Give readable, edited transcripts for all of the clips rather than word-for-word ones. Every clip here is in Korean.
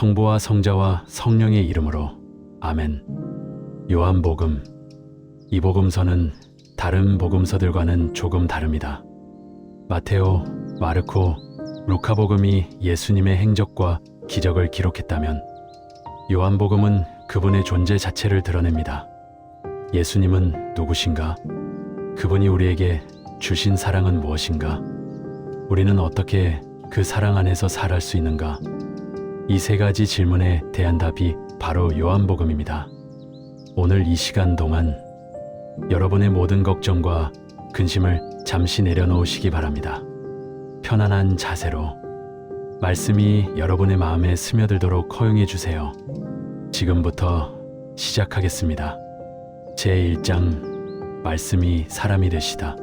성부와 성자와 성령의 이름으로 아멘. 요한복음. 이 복음서는 다른 복음서들과는 조금 다릅니다. 마테오, 마르코, 루카복음이 예수님의 행적과 기적을 기록했다면 요한복음은 그분의 존재 자체를 드러냅니다. 예수님은 누구신가? 그분이 우리에게 주신 사랑은 무엇인가? 우리는 어떻게 그 사랑 안에서 살아갈 수 있는가? 이 세 가지 질문에 대한 답이 바로 요한복음입니다. 오늘 이 시간 동안 여러분의 모든 걱정과 근심을 잠시 내려놓으시기 바랍니다. 편안한 자세로 말씀이 여러분의 마음에 스며들도록 허용해 주세요. 지금부터 시작하겠습니다. 제1장 말씀이 사람이 되시다.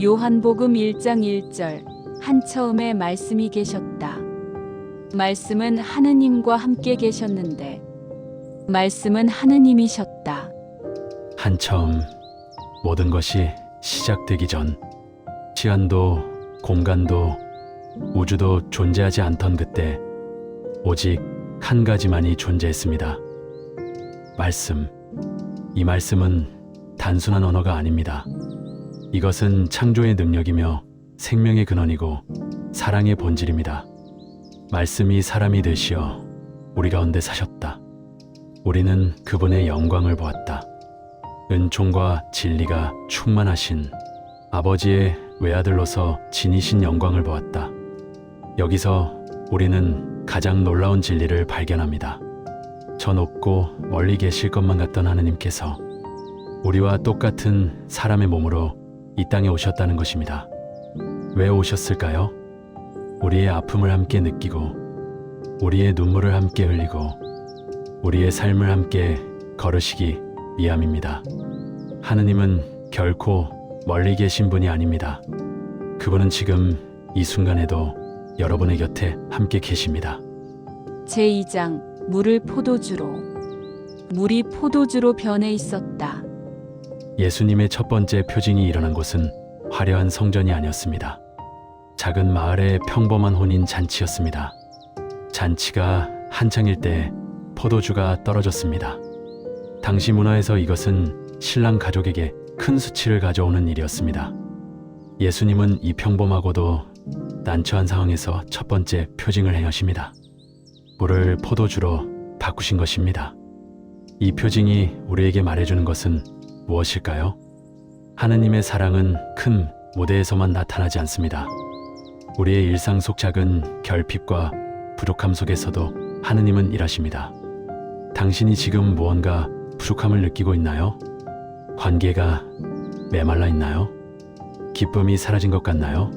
요한복음 1장 1절 한처음에 말씀이 계셨다. 말씀은 하느님과 함께 계셨는데 말씀은 하느님이셨다. 한처음 모든 것이 시작되기 전 시간도 공간도 우주도 존재하지 않던 그때 오직 한 가지만이 존재했습니다. 말씀. 이 말씀은 단순한 언어가 아닙니다. 이것은 창조의 능력이며 생명의 근원이고 사랑의 본질입니다. 말씀이 사람이 되시어 우리 가운데 사셨다. 우리는 그분의 영광을 보았다. 은총과 진리가 충만하신 아버지의 외아들로서 지니신 영광을 보았다. 여기서 우리는 가장 놀라운 진리를 발견합니다. 저 높고 멀리 계실 것만 같던 하느님께서 우리와 똑같은 사람의 몸으로 이 땅에 오셨다는 것입니다. 왜 오셨을까요? 우리의 아픔을 함께 느끼고 우리의 눈물을 함께 흘리고 우리의 삶을 함께 걸으시기 위함입니다. 하느님은 결코 멀리 계신 분이 아닙니다. 그분은 지금 이 순간에도 여러분의 곁에 함께 계십니다. 제2장 물을 포도주로. 물이 포도주로 변해 있었다. 예수님의 첫 번째 표징이 일어난 곳은 화려한 성전이 아니었습니다. 작은 마을의 평범한 혼인 잔치였습니다. 잔치가 한창일 때 포도주가 떨어졌습니다. 당시 문화에서 이것은 신랑 가족에게 큰 수치를 가져오는 일이었습니다. 예수님은 이 평범하고도 난처한 상황에서 첫 번째 표징을 행하십니다. 물을 포도주로 바꾸신 것입니다. 이 표징이 우리에게 말해주는 것은 무엇일까요? 하느님의 사랑은 큰 무대에서만 나타나지 않습니다. 우리의 일상 속 작은 결핍과 부족함 속에서도 하느님은 일하십니다. 당신이 지금 무언가 부족함을 느끼고 있나요? 관계가 메말라 있나요? 기쁨이 사라진 것 같나요?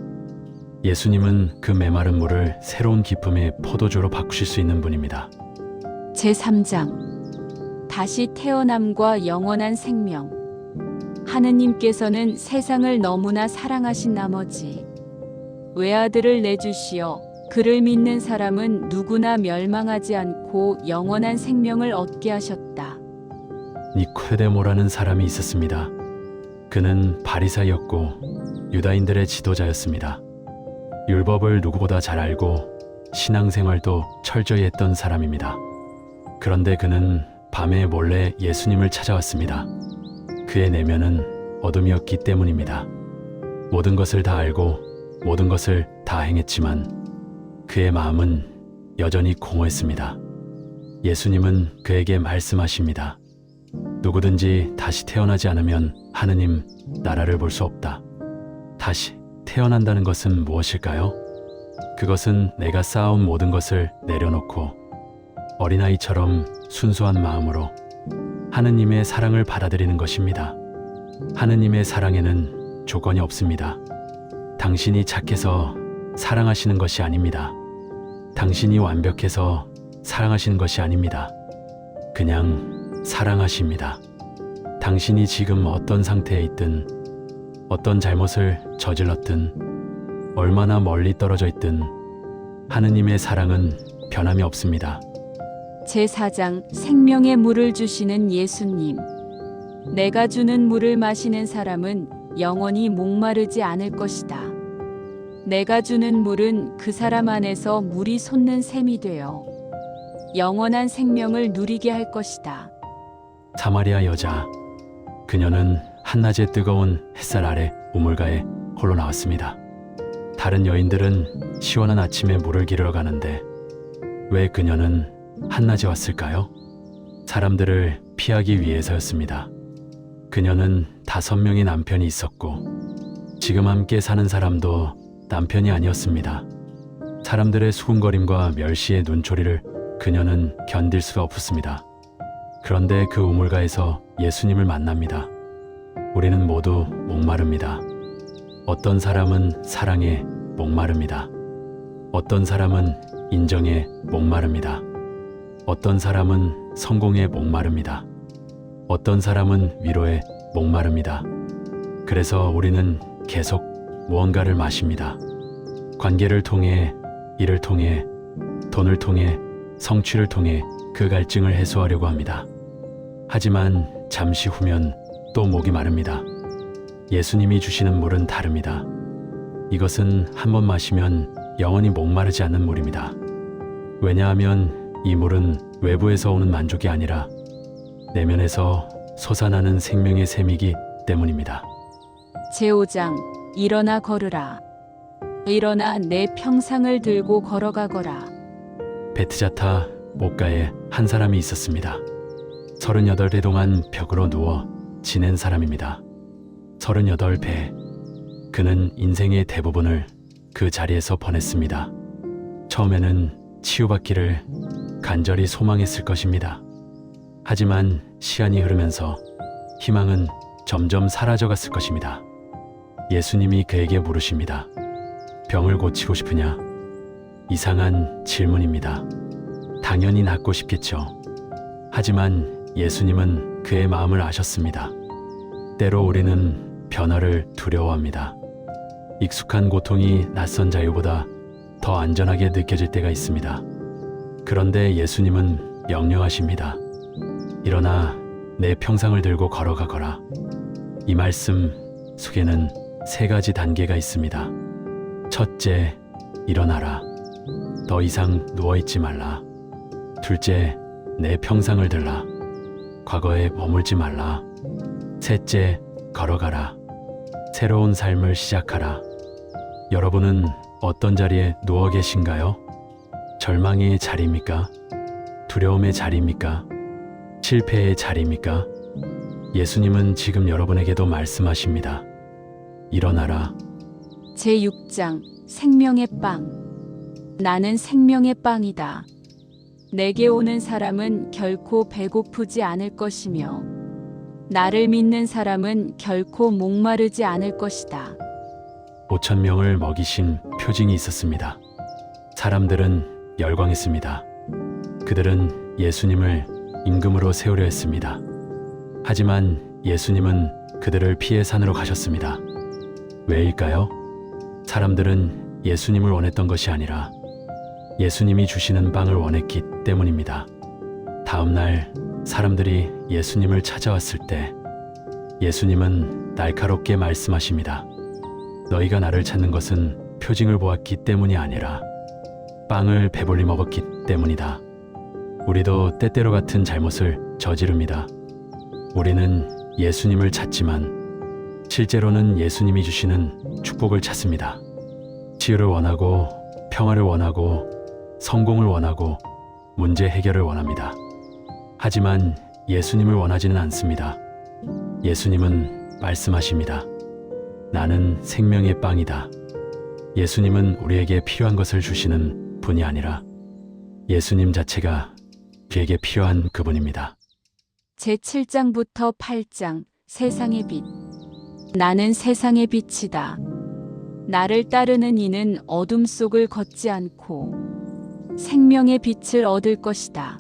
예수님은 그 메마른 물을 새로운 기쁨의 포도주로 바꾸실 수 있는 분입니다. 제3장 다시 태어남과 영원한 생명. 하느님께서는 세상을 너무나 사랑하신 나머지 외아들을 내주시어 그를 믿는 사람은 누구나 멸망하지 않고 영원한 생명을 얻게 하셨다. 니코데모라는 사람이 있었습니다. 그는 바리사이였고 유다인들의 지도자였습니다. 율법을 누구보다 잘 알고 신앙생활도 철저히 했던 사람입니다. 그런데 그는 밤에 몰래 예수님을 찾아왔습니다. 그의 내면은 어둠이었기 때문입니다. 모든 것을 다 알고 모든 것을 다 행했지만 그의 마음은 여전히 공허했습니다. 예수님은 그에게 말씀하십니다. 누구든지 다시 태어나지 않으면 하느님 나라를 볼 수 없다. 다시 태어난다는 것은 무엇일까요? 그것은 내가 쌓아온 모든 것을 내려놓고 어린아이처럼 순수한 마음으로 하느님의 사랑을 받아들이는 것입니다. 하느님의 사랑에는 조건이 없습니다. 당신이 착해서 사랑하시는 것이 아닙니다. 당신이 완벽해서 사랑하시는 것이 아닙니다. 그냥 사랑하십니다. 당신이 지금 어떤 상태에 있든 어떤 잘못을 저질렀든 얼마나 멀리 떨어져 있든 하느님의 사랑은 변함이 없습니다. 제4장 생명의 물을 주시는 예수님. 내가 주는 물을 마시는 사람은 영원히 목마르지 않을 것이다. 내가 주는 물은 그 사람 안에서 물이 솟는 샘이 되어 영원한 생명을 누리게 할 것이다. 사마리아 여자. 그녀는 한낮의 뜨거운 햇살 아래 우물가에 홀로 나왔습니다. 다른 여인들은 시원한 아침에 물을 기르러 가는데 왜 그녀는 한낮에 왔을까요? 사람들을 피하기 위해서였습니다. 그녀는 5명의 남편이 있었고 지금 함께 사는 사람도 남편이 아니었습니다. 사람들의 수군거림과 멸시의 눈초리를 그녀는 견딜 수가 없었습니다. 그런데 그 우물가에서 예수님을 만납니다. 우리는 모두 목마릅니다. 어떤 사람은 사랑에 목마릅니다. 어떤 사람은 인정에 목마릅니다. 어떤 사람은 성공에 목마릅니다. 어떤 사람은 위로에 목마릅니다. 그래서 우리는 계속 무언가를 마십니다. 관계를 통해, 일을 통해, 돈을 통해, 성취를 통해 그 갈증을 해소하려고 합니다. 하지만 잠시 후면 또 목이 마릅니다. 예수님이 주시는 물은 다릅니다. 이것은 한 번 마시면 영원히 목마르지 않는 물입니다. 왜냐하면 이 물은 외부에서 오는 만족이 아니라 내면에서 솟아나는 생명의 샘이기 때문입니다. 제5장 일어나 걸으라. 일어나 내 평상을 들고 걸어가거라. 베트자타 목가에 한 사람이 있었습니다. 38배 동안 벽으로 누워 지낸 사람입니다. 38배. 그는 인생의 대부분을 그 자리에서 보냈습니다. 처음에는 치유받기를 간절히 소망했을 것입니다. 하지만 시간이 흐르면서 희망은 점점 사라져갔을 것입니다. 예수님이 그에게 물으십니다. 병을 고치고 싶으냐? 이상한 질문입니다. 당연히 낫고 싶겠죠. 하지만 예수님은 그의 마음을 아셨습니다. 때로 우리는 변화를 두려워합니다. 익숙한 고통이 낯선 자유보다 더 안전하게 느껴질 때가 있습니다. 그런데 예수님은 명령하십니다. 일어나 내 평상을 들고 걸어가거라. 이 말씀 속에는 3가지 단계가 있습니다. 첫째, 일어나라. 더 이상 누워있지 말라. 둘째, 내 평상을 들라. 과거에 머물지 말라. 셋째, 걸어가라. 새로운 삶을 시작하라. 여러분은 어떤 자리에 누워 계신가요? 절망의 자리입니까? 두려움의 자리입니까? 실패의 자리입니까? 예수님은 지금 여러분에게도 말씀하십니다. 일어나라. 제6장 생명의 빵. 나는 생명의 빵이다. 내게 오는 사람은 결코 배고프지 않을 것이며 나를 믿는 사람은 결코 목마르지 않을 것이다. 5,000명을 먹이신 표징이 있었습니다. 사람들은 열광했습니다. 그들은 예수님을 임금으로 세우려 했습니다. 하지만 예수님은 그들을 피해 산으로 가셨습니다. 왜일까요? 사람들은 예수님을 원했던 것이 아니라 예수님이 주시는 빵을 원했기 때문입니다. 다음 날 사람들이 예수님을 찾아왔을 때 예수님은 날카롭게 말씀하십니다. 너희가 나를 찾는 것은 표징을 보았기 때문이 아니라 빵을 배불리 먹었기 때문이다. 우리도 때때로 같은 잘못을 저지릅니다. 우리는 예수님을 찾지만 실제로는 예수님이 주시는 축복을 찾습니다. 치유를 원하고 평화를 원하고 성공을 원하고 문제 해결을 원합니다. 하지만 예수님을 원하지는 않습니다. 예수님은 말씀하십니다. 나는 생명의 빵이다. 예수님은 우리에게 필요한 것을 주시는 분이 아니라 예수님 자체가 그에게 필요한 그분입니다. 제7장부터 8장 세상의 빛. 나는 세상의 빛이다. 나를 따르는 이는 어둠 속을 걷지 않고 생명의 빛을 얻을 것이다.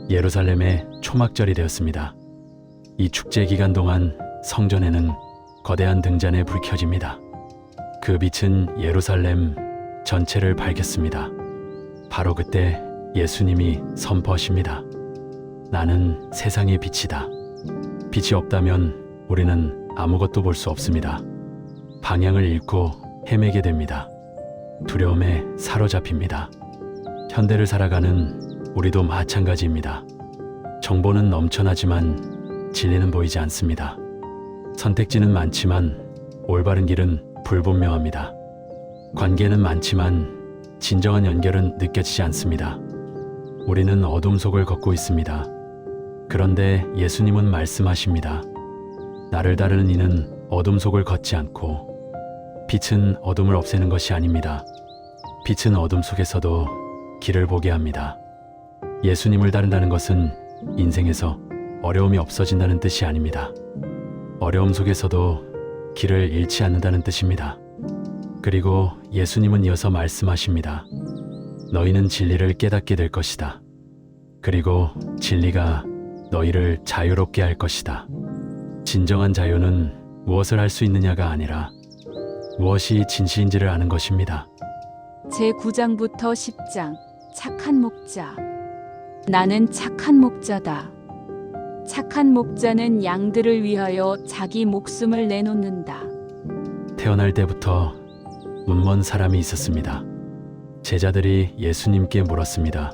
예루살렘의 초막절이 되었습니다. 이 축제 기간 동안 성전에는 거대한 등잔에 불이 켜집니다. 그 빛은 예루살렘 전체를 밝혔습니다. 바로 그때 예수님이 선포하십니다. 나는 세상의 빛이다. 빛이 없다면 우리는 아무것도 볼 수 없습니다. 방향을 잃고 헤매게 됩니다. 두려움에 사로잡힙니다. 현대를 살아가는 우리도 마찬가지입니다. 정보는 넘쳐나지만 진리는 보이지 않습니다. 선택지는 많지만 올바른 길은 불분명합니다. 관계는 많지만 진정한 연결은 느껴지지 않습니다. 우리는 어둠 속을 걷고 있습니다. 그런데 예수님은 말씀하십니다. 나를 따르는 이는 어둠 속을 걷지 않고 빛은 어둠을 없애는 것이 아닙니다. 빛은 어둠 속에서도 길을 보게 합니다. 예수님을 따른다는 것은 인생에서 어려움이 없어진다는 뜻이 아닙니다. 어려움 속에서도 길을 잃지 않는다는 뜻입니다. 그리고 예수님은 이어서 말씀하십니다. 너희는 진리를 깨닫게 될 것이다. 그리고 진리가 너희를 자유롭게 할 것이다. 진정한 자유는 무엇을 할 수 있느냐가 아니라 무엇이 진실인지를 아는 것입니다. 제9장부터 10장 착한 목자. 나는 착한 목자다. 착한 목자는 양들을 위하여 자기 목숨을 내놓는다. 태어날 때부터 눈먼 사람이 있었습니다. 제자들이 예수님께 물었습니다.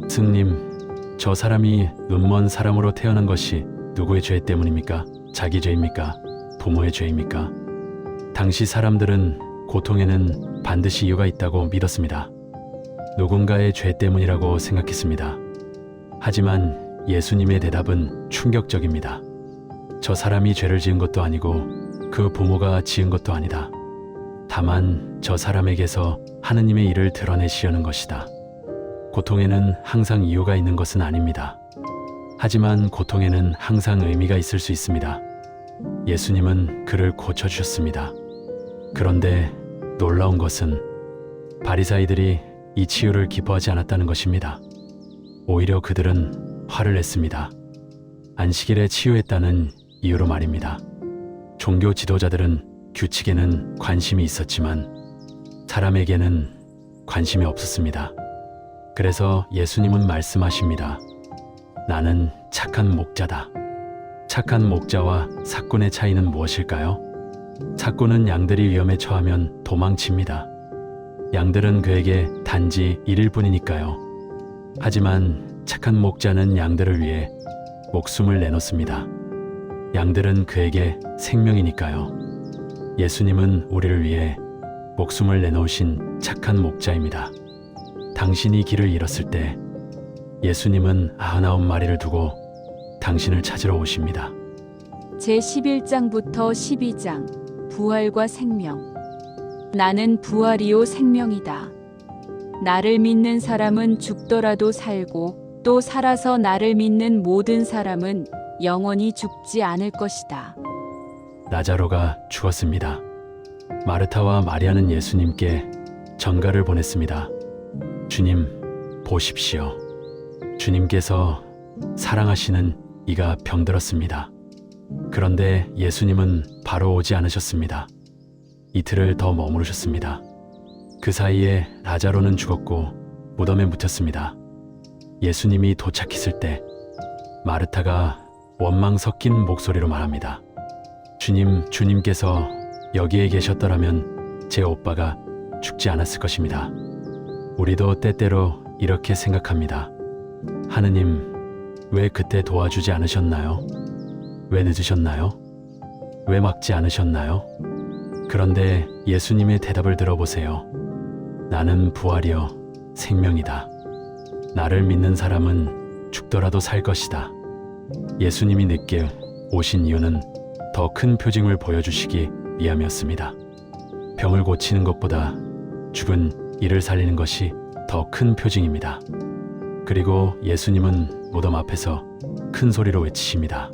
스님, 저 사람이 눈먼 사람으로 태어난 것이 누구의 죄 때문입니까? 자기 죄입니까? 부모의 죄입니까? 당시 사람들은 고통에는 반드시 이유가 있다고 믿었습니다. 누군가의 죄 때문이라고 생각했습니다. 하지만 예수님의 대답은 충격적입니다. 저 사람이 죄를 지은 것도 아니고 그 부모가 지은 것도 아니다. 다만 저 사람에게서 하느님의 일을 드러내시려는 것이다. 고통에는 항상 이유가 있는 것은 아닙니다. 하지만 고통에는 항상 의미가 있을 수 있습니다. 예수님은 그를 고쳐주셨습니다. 그런데 놀라운 것은 바리사이들이 이 치유를 기뻐하지 않았다는 것입니다. 오히려 그들은 화를 냈습니다. 안식일에 치유했다는 이유로 말입니다. 종교 지도자들은 규칙에는 관심이 있었지만 사람에게는 관심이 없었습니다. 그래서 예수님은 말씀하십니다. 나는 착한 목자다. 착한 목자와 삭군의 차이는 무엇일까요? 삭군은 양들이 위험에 처하면 도망칩니다. 양들은 그에게 단지 일일 뿐이니까요. 하지만 착한 목자는 양들을 위해 목숨을 내놓습니다. 양들은 그에게 생명이니까요. 예수님은 우리를 위해 목숨을 내놓으신 착한 목자입니다. 당신이 길을 잃었을 때 예수님은 99마리를 두고 당신을 찾으러 오십니다. 제11장부터 12장 부활과 생명. 나는 부활이요 생명이다. 나를 믿는 사람은 죽더라도 살고 또 살아서 나를 믿는 모든 사람은 영원히 죽지 않을 것이다. 나자로가 죽었습니다. 마르타와 마리아는 예수님께 전가를 보냈습니다. 주님, 보십시오. 주님께서 사랑하시는 이가 병들었습니다. 그런데 예수님은 바로 오지 않으셨습니다. 이틀을 더 머무르셨습니다. 그 사이에 라자로는 죽었고 무덤에 묻혔습니다. 예수님이 도착했을 때 마르타가 원망 섞인 목소리로 말합니다. 주님께서 여기에 계셨더라면 제 오빠가 죽지 않았을 것입니다. 우리도 때때로 이렇게 생각합니다. 하느님, 왜 그때 도와주지 않으셨나요? 왜 늦으셨나요? 왜 막지 않으셨나요? 그런데 예수님의 대답을 들어보세요. 나는 부활이요 생명이다. 나를 믿는 사람은 죽더라도 살 것이다. 예수님이 늦게 오신 이유는 더 큰 표징을 보여주시기 위함이었습니다. 병을 고치는 것보다 죽은 이를 살리는 것이 더 큰 표징입니다. 그리고 예수님은 무덤 앞에서 큰 소리로 외치십니다.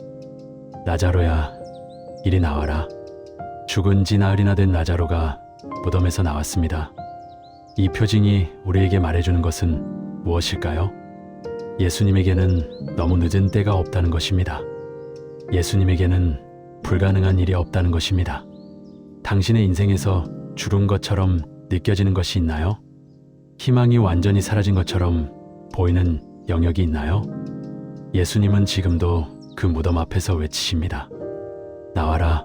나자로야, 이리 나와라. 죽은 지 나흘이나 된 나자로가 무덤에서 나왔습니다. 이 표징이 우리에게 말해주는 것은 무엇일까요? 예수님에게는 너무 늦은 때가 없다는 것입니다. 예수님에게는 불가능한 일이 없다는 것입니다. 당신의 인생에서 죽은 것처럼 느껴지는 것이 있나요? 희망이 완전히 사라진 것처럼 보이는 영역이 있나요? 예수님은 지금도 그 무덤 앞에서 외치십니다. 나와라.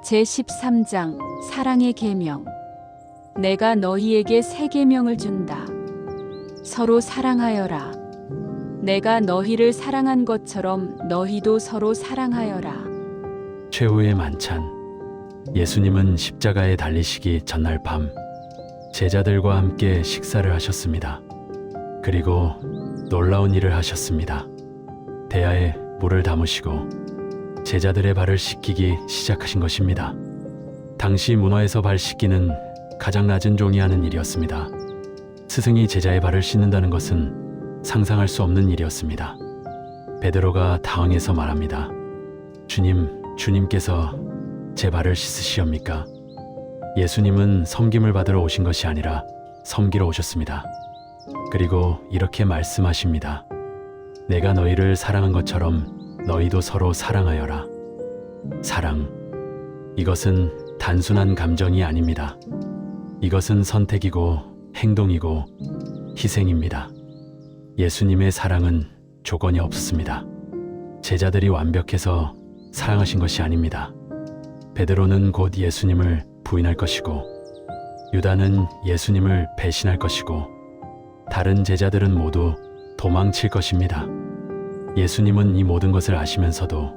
제13장 사랑의 계명. 내가 너희에게 새 계명을 준다. 서로 사랑하여라. 내가 너희를 사랑한 것처럼 너희도 서로 사랑하여라. 최후의 만찬. 예수님은 십자가에 달리시기 전날 밤 제자들과 함께 식사를 하셨습니다. 그리고 놀라운 일을 하셨습니다. 대야에 물을 담으시고 제자들의 발을 씻기기 시작하신 것입니다. 당시 문화에서 발 씻기는 가장 낮은 종이 하는 일이었습니다. 스승이 제자의 발을 씻는다는 것은 상상할 수 없는 일이었습니다. 베드로가 당황해서 말합니다. 주님께서 제 발을 씻으시옵니까? 예수님은 섬김을 받으러 오신 것이 아니라 섬기러 오셨습니다. 그리고 이렇게 말씀하십니다. 내가 너희를 사랑한 것처럼 너희도 서로 사랑하여라. 사랑. 이것은 단순한 감정이 아닙니다. 이것은 선택이고 행동이고 희생입니다. 예수님의 사랑은 조건이 없었습니다. 제자들이 완벽해서 사랑하신 것이 아닙니다. 베드로는 곧 예수님을 부인할 것이고, 유다는 예수님을 배신할 것이고, 다른 제자들은 모두 도망칠 것입니다. 예수님은 이 모든 것을 아시면서도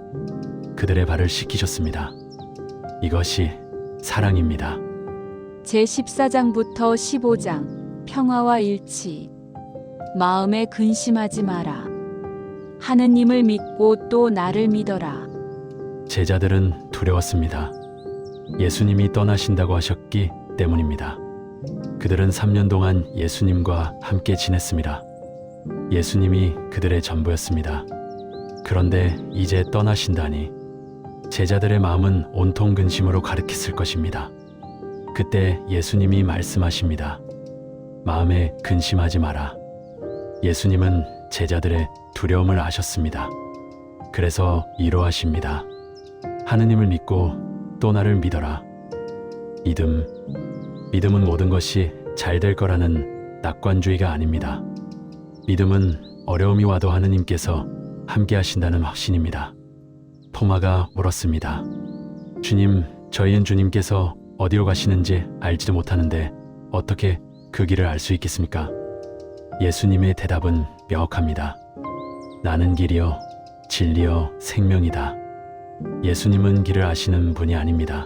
그들의 발을 씻기셨습니다. 이것이 사랑입니다. 제14장부터 15장. 평화와 일치. 마음에 근심하지 마라. 하느님을 믿고 또 나를 믿어라. 제자들은 두려웠습니다. 예수님이 떠나신다고 하셨기 때문입니다. 그들은 3년 동안 예수님과 함께 지냈습니다. 예수님이 그들의 전부였습니다. 그런데 이제 떠나신다니 제자들의 마음은 온통 근심으로 가득했을 것입니다. 그때 예수님이 말씀하십니다. 마음에 근심하지 마라. 예수님은 제자들의 두려움을 아셨습니다. 그래서 이러하십니다. 하느님을 믿고 또 나를 믿어라. 믿음은 모든 것이 잘 될 거라는 낙관주의가 아닙니다. 믿음은 어려움이 와도 하느님께서 함께 하신다는 확신입니다. 토마가 물었습니다. 주님, 저희는 주님께서 어디로 가시는지 알지도 못하는데 어떻게 그 길을 알 수 있겠습니까? 예수님의 대답은 명확합니다. 나는 길이요, 진리요, 생명이다. 예수님은 길을 아시는 분이 아닙니다.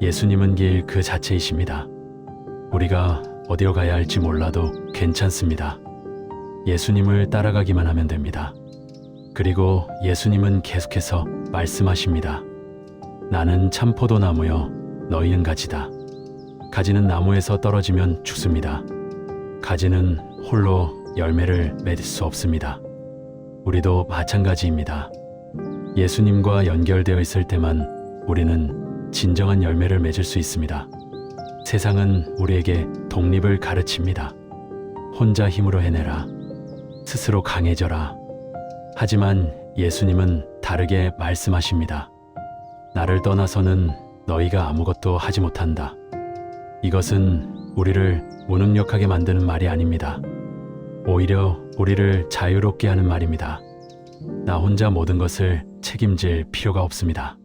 예수님은 길 그 자체이십니다. 우리가 어디로 가야 할지 몰라도 괜찮습니다. 예수님을 따라가기만 하면 됩니다. 그리고 예수님은 계속해서 말씀하십니다. 나는 참포도나무요, 너희는 가지다. 가지는 나무에서 떨어지면 죽습니다. 가지는 홀로 열매를 맺을 수 없습니다. 우리도 마찬가지입니다. 예수님과 연결되어 있을 때만 우리는 진정한 열매를 맺을 수 있습니다. 세상은 우리에게 독립을 가르칩니다. 혼자 힘으로 해내라. 스스로 강해져라. 하지만 예수님은 다르게 말씀하십니다. 나를 떠나서는 너희가 아무것도 하지 못한다. 이것은 우리를 무능력하게 만드는 말이 아닙니다. 오히려 우리를 자유롭게 하는 말입니다. 나 혼자 모든 것을 책임질 필요가 없습니다.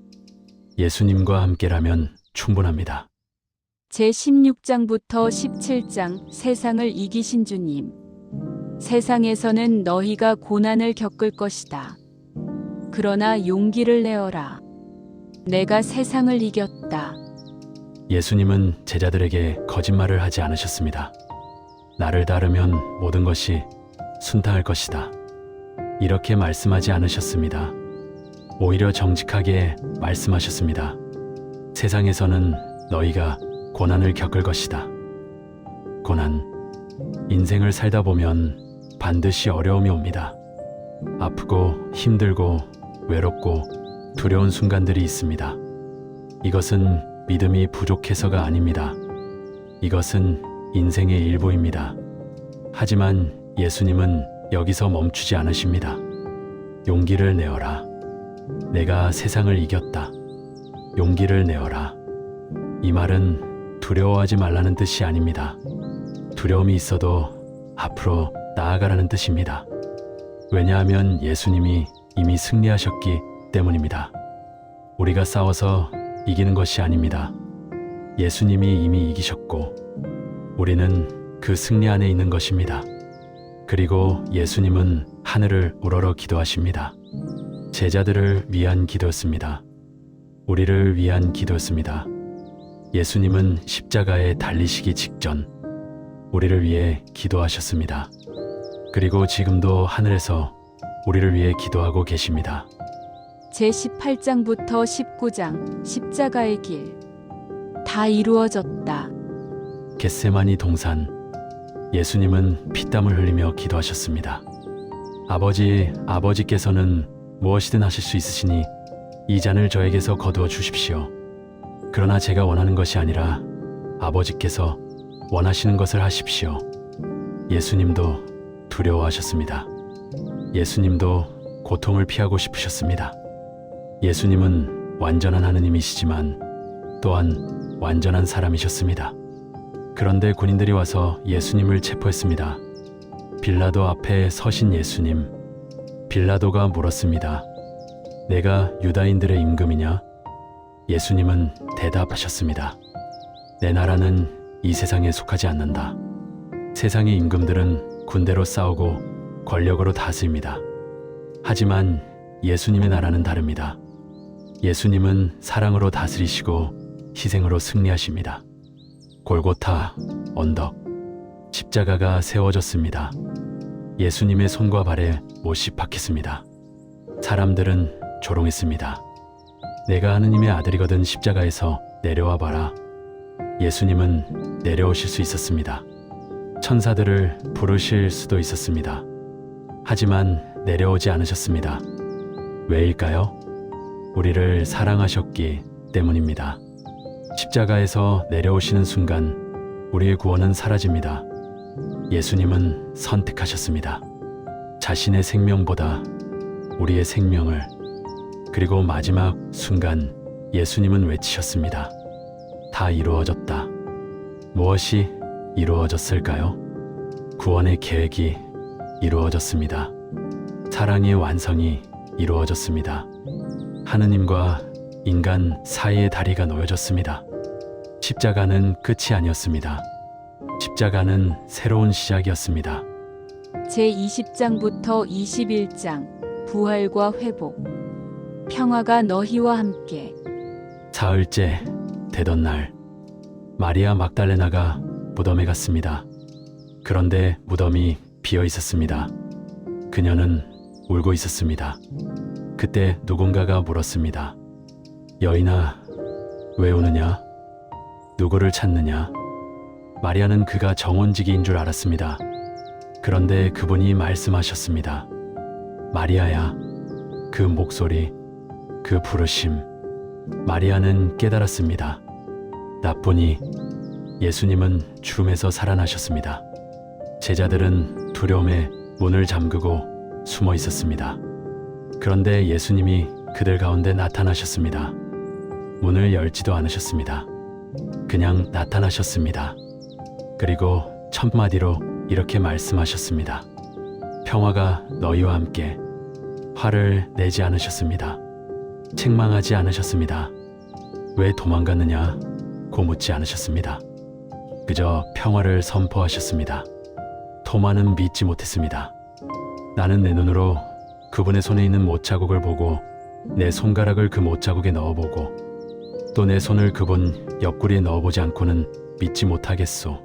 예수님과 함께라면 충분합니다. 제16장부터 17장. 세상을 이기신 주님. 세상에서는 너희가 고난을 겪을 것이다. 그러나 용기를 내어라. 내가 세상을 이겼다. 예수님은 제자들에게 거짓말을 하지 않으셨습니다. 나를 따르면 모든 것이 순탄할 것이다. 이렇게 말씀하지 않으셨습니다. 오히려 정직하게 말씀하셨습니다. 세상에서는 너희가 고난을 겪을 것이다. 고난. 인생을 살다 보면 반드시 어려움이 옵니다. 아프고 힘들고 외롭고 두려운 순간들이 있습니다. 이것은 믿음이 부족해서가 아닙니다. 이것은 인생의 일부입니다. 하지만 예수님은 여기서 멈추지 않으십니다. 용기를 내어라. 내가 세상을 이겼다. 용기를 내어라. 이 말은 두려워하지 말라는 뜻이 아닙니다. 두려움이 있어도 앞으로 나아가라는 뜻입니다. 왜냐하면 예수님이 이미 승리하셨기 때문입니다. 우리가 싸워서 이기는 것이 아닙니다. 예수님이 이미 이기셨고 우리는 그 승리 안에 있는 것입니다. 그리고 예수님은 하늘을 우러러 기도하십니다. 제자들을 위한 기도였습니다. 우리를 위한 기도였습니다. 예수님은 십자가에 달리시기 직전 우리를 위해 기도하셨습니다. 그리고 지금도 하늘에서 우리를 위해 기도하고 계십니다. 제18장부터 19장 십자가의 길. 다 이루어졌다. 겟세마니 동산. 예수님은 피땀을 흘리며 기도하셨습니다. 아버지께서는 무엇이든 하실 수 있으시니 이 잔을 저에게서 거두어 주십시오. 그러나 제가 원하는 것이 아니라 아버지께서 원하시는 것을 하십시오. 예수님도 두려워하셨습니다. 예수님도 고통을 피하고 싶으셨습니다. 예수님은 완전한 하느님이시지만 또한 완전한 사람이셨습니다. 그런데 군인들이 와서 예수님을 체포했습니다. 빌라도 앞에 서신 예수님. 빌라도가 물었습니다. 내가 유다인들의 임금이냐? 예수님은 대답하셨습니다. 내 나라는 이 세상에 속하지 않는다. 세상의 임금들은 군대로 싸우고 권력으로 다스립니다. 하지만 예수님의 나라는 다릅니다. 예수님은 사랑으로 다스리시고 희생으로 승리하십니다. 골고타 언덕 십자가가 세워졌습니다. 예수님의 손과 발에 못이 박혔습니다. 사람들은 조롱했습니다. 내가 하느님의 아들이거든 십자가에서 내려와 봐라. 예수님은 내려오실 수 있었습니다. 천사들을 부르실 수도 있었습니다. 하지만 내려오지 않으셨습니다. 왜일까요? 우리를 사랑하셨기 때문입니다. 십자가에서 내려오시는 순간 우리의 구원은 사라집니다. 예수님은 선택하셨습니다. 자신의 생명보다 우리의 생명을. 그리고 마지막 순간 예수님은 외치셨습니다. 다 이루어졌다. 무엇이 이루어졌을까요? 구원의 계획이 이루어졌습니다. 사랑의 완성이 이루어졌습니다. 하느님과 인간 사이의 다리가 놓여졌습니다. 십자가는 끝이 아니었습니다. 십자가는 새로운 시작이었습니다. 제20장부터 21장 부활과 회복. 평화가 너희와 함께. 사흘째 되던 날 마리아 막달레나가 무덤에 갔습니다. 그런데 무덤이 비어 있었습니다. 그녀는 울고 있었습니다. 그때 누군가가 물었습니다. 여인아, 왜 우느냐? 누구를 찾느냐? 마리아는 그가 정원지기인 줄 알았습니다. 그런데 그분이 말씀하셨습니다. 마리아야. 그 목소리, 그 부르심. 마리아는 깨달았습니다. 나뿐이. 예수님은 죽음에서 살아나셨습니다. 제자들은 두려움에 문을 잠그고 숨어 있었습니다. 그런데 예수님이 그들 가운데 나타나셨습니다. 문을 열지도 않으셨습니다. 그냥 나타나셨습니다. 그리고 첫 마디로 이렇게 말씀하셨습니다. 평화가 너희와 함께. 화를 내지 않으셨습니다. 책망하지 않으셨습니다. 왜 도망갔느냐? 고 묻지 않으셨습니다. 그저 평화를 선포하셨습니다. 토마는 믿지 못했습니다. 나는 내 눈으로 그분의 손에 있는 못자국을 보고 내 손가락을 그 못자국에 넣어보고 또 내 손을 그분 옆구리에 넣어보지 않고는 믿지 못하겠소.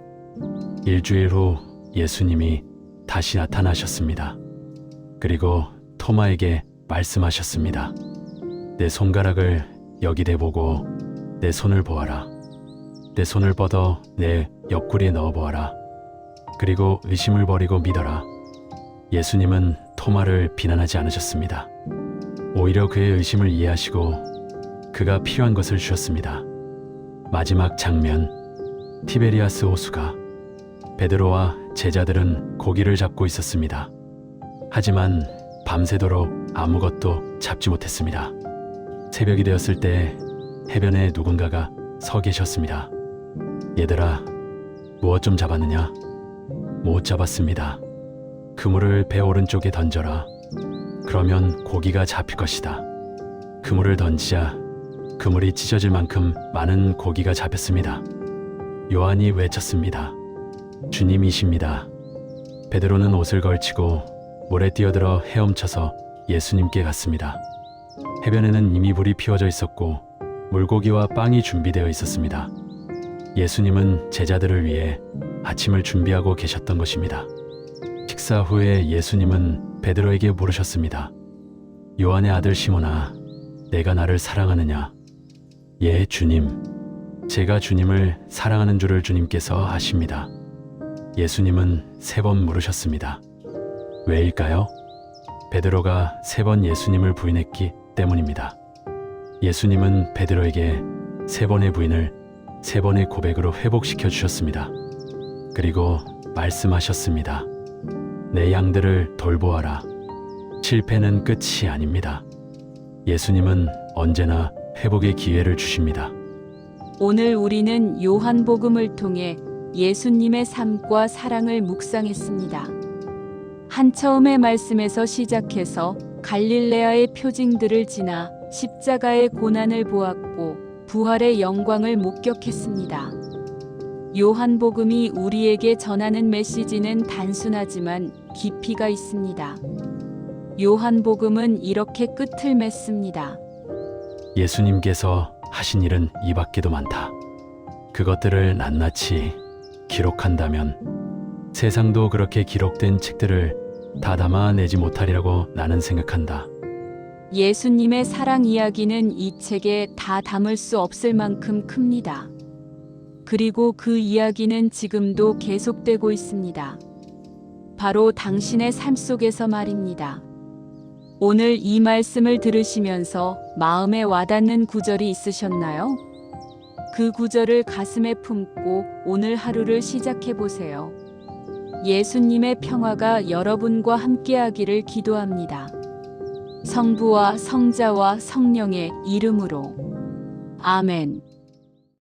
일주일 후 예수님이 다시 나타나셨습니다. 그리고 토마에게 말씀하셨습니다. 내 손가락을 여기 대보고 내 손을 보아라. 내 손을 뻗어 내 옆구리에 넣어보아라. 그리고 의심을 버리고 믿어라. 예수님은 토마를 비난하지 않으셨습니다. 오히려 그의 의심을 이해하시고 그가 필요한 것을 주셨습니다. 마지막 장면, 티베리아스 호수가. 베드로와 제자들은 고기를 잡고 있었습니다. 하지만 밤새도록 아무것도 잡지 못했습니다. 새벽이 되었을 때 해변에 누군가가 서 계셨습니다. 얘들아, 무엇 좀 잡았느냐? 못 잡았습니다. 그물을 배 오른쪽에 던져라. 그러면 고기가 잡힐 것이다. 그물을 던지자 그물이 찢어질 만큼 많은 고기가 잡혔습니다. 요한이 외쳤습니다. 주님이십니다. 베드로는 옷을 걸치고 물에 뛰어들어 헤엄쳐서 예수님께 갔습니다. 해변에는 이미 불이 피워져 있었고 물고기와 빵이 준비되어 있었습니다. 예수님은 제자들을 위해 아침을 준비하고 계셨던 것입니다. 식사 후에 예수님은 베드로에게 물으셨습니다. 요한의 아들 시몬아, 내가 나를 사랑하느냐? 예, 주님. 제가 주님을 사랑하는 줄을 주님께서 아십니다. 예수님은 3번 물으셨습니다. 왜일까요? 베드로가 3번 예수님을 부인했기 때문입니다. 예수님은 베드로에게 3번의 부인을 3번의 고백으로 회복시켜 주셨습니다. 그리고 말씀하셨습니다. 내 양들을 돌보아라. 실패는 끝이 아닙니다. 예수님은 언제나 회복의 기회를 주십니다. 오늘 우리는 요한복음을 통해 예수님의 삶과 사랑을 묵상했습니다. 한처음의 말씀에서 시작해서 갈릴레아의 표징들을 지나 십자가의 고난을 보았고 부활의 영광을 목격했습니다. 요한복음이 우리에게 전하는 메시지는 단순하지만 깊이가 있습니다. 요한복음은 이렇게 끝을 맺습니다. 예수님께서 하신 일은 이 밖에도 많다. 그것들을 낱낱이 기록한다면 세상도 그렇게 기록된 책들을 다 담아내지 못하리라고 나는 생각한다. 예수님의 사랑 이야기는 이 책에 다 담을 수 없을 만큼 큽니다. 그리고 그 이야기는 지금도 계속되고 있습니다. 바로 당신의 삶 속에서 말입니다. 오늘 이 말씀을 들으시면서 마음에 와닿는 구절이 있으셨나요? 그 구절을 가슴에 품고 오늘 하루를 시작해 보세요. 예수님의 평화가 여러분과 함께하기를 기도합니다. 성부와 성자와 성령의 이름으로. 아멘.